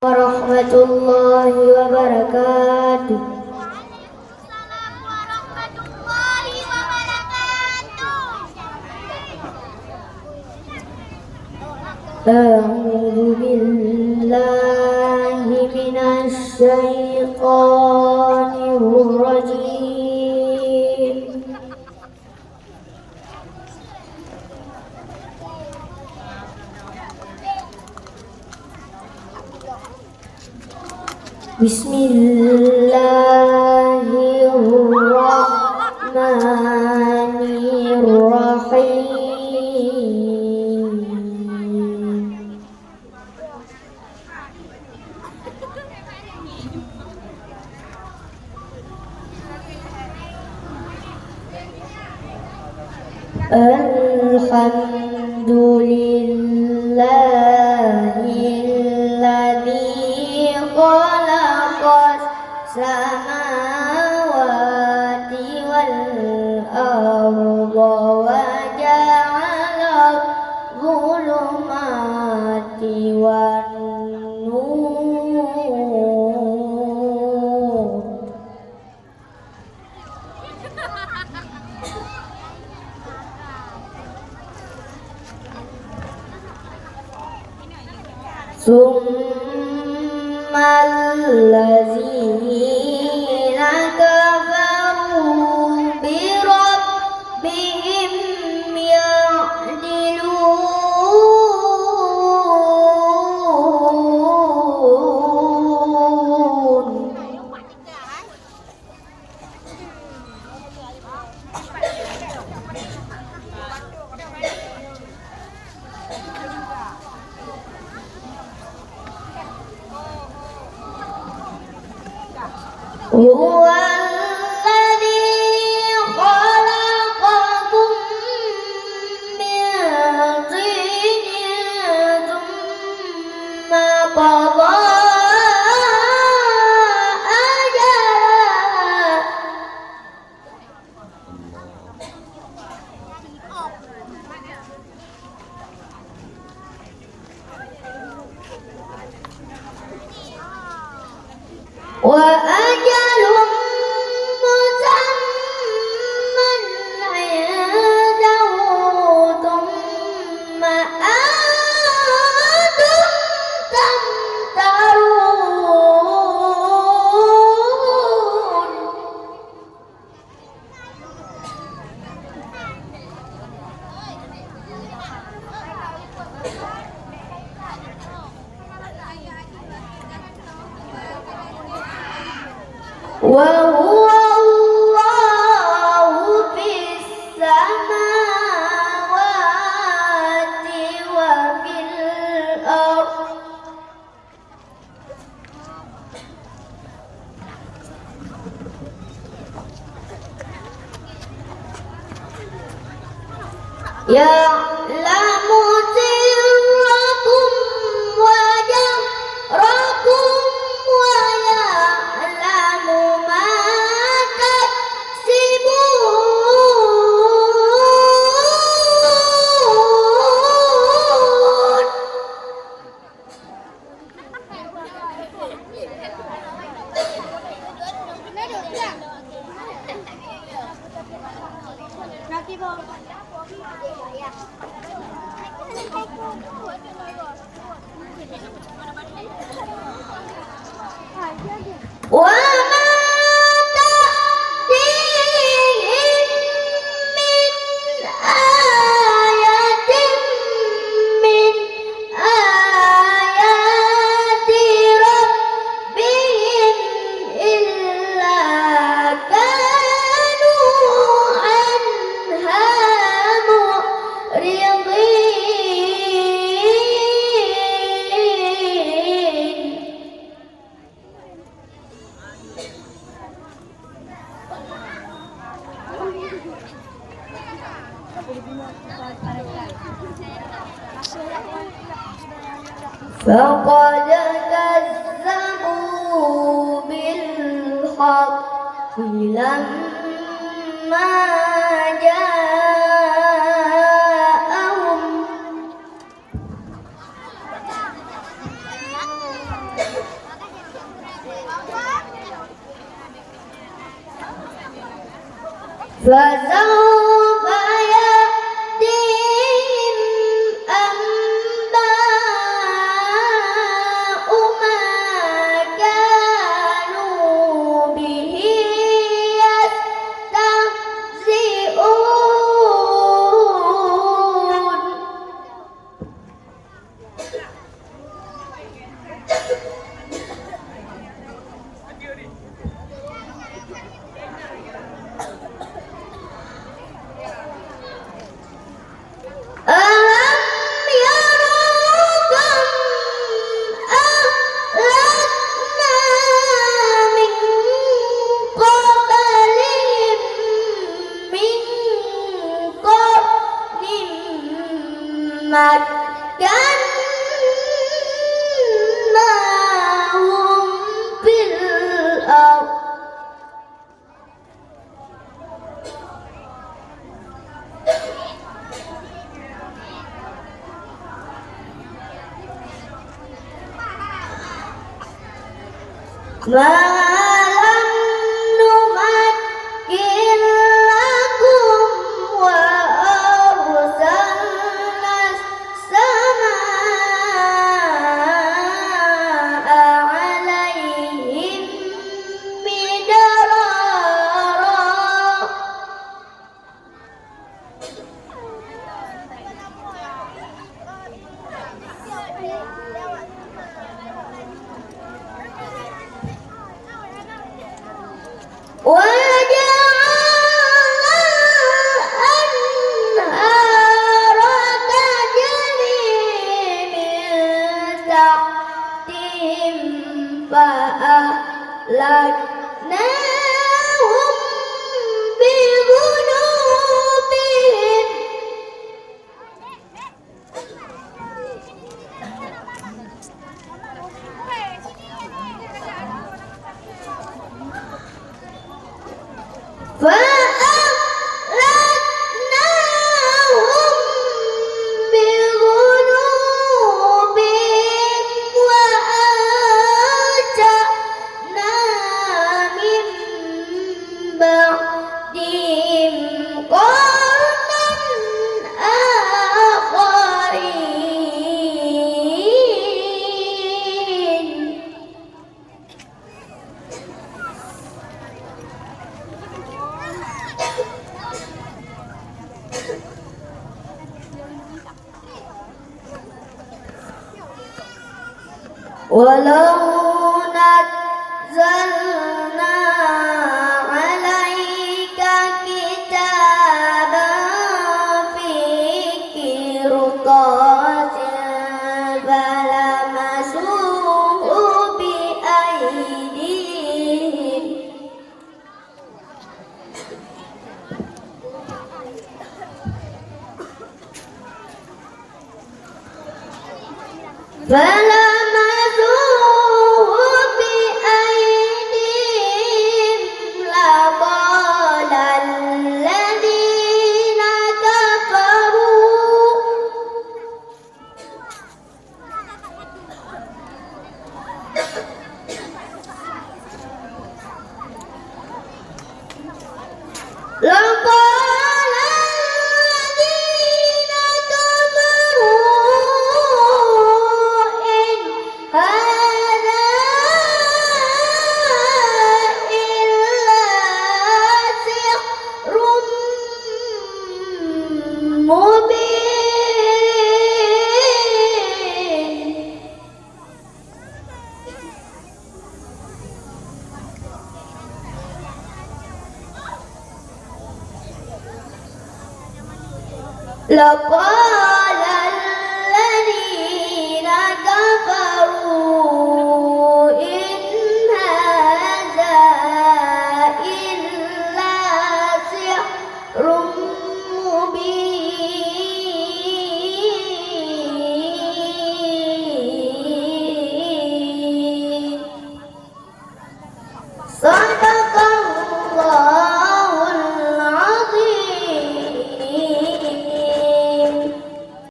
Warahmatullahi wabarakatuh. Waalaikumsalam warahmatullahi wabarakatuh. A'udzu billahi minasy syaithanir rajim. Bismillahirrahmanirrahim. Alhamdulillahilladzi khalaqas samawati wal arda wa ja'ala dhulumati wan nur. Summal ladzina kafaru bi rabbihim ya'dilun. Huwallazi khalaqakum min tinin tsumma qada ajalan. Wa ajalun musamman 'indahu thumma antum tamtarun. Wa huwa Allahu fis samawati wa fil ardh. Ya'lamu sirrakum wa jahrakum wa ya'lamu ma taksibun. Wa ma ta'tihim min ayatin min ayati rabbihim illa kanu anha mu'ridin. Faqad kazzabu bil haqqi lamma ja'ahum فسوف يأتيهم أنباء ما كانوا به يستهزئون ألم يروا كم أهلكنا من قبلهم من قرن مكناهم في الأرض ما لم نمكن لكم وأرسلنا السماء عليهم مدرارا وجعلنا الأنهار تجري من تحتهم فأهلكناهم بذنوبهم فأهلكناهم بذنوبهم وأنشأنا من بعدهم قرنا آخرين ولو نزلنا عليك كتابا في قرطاس فلمسوه بأيديهم لقال الذين كفروا لقال الذين كفروا إن هذا إلا سحر مبين لقال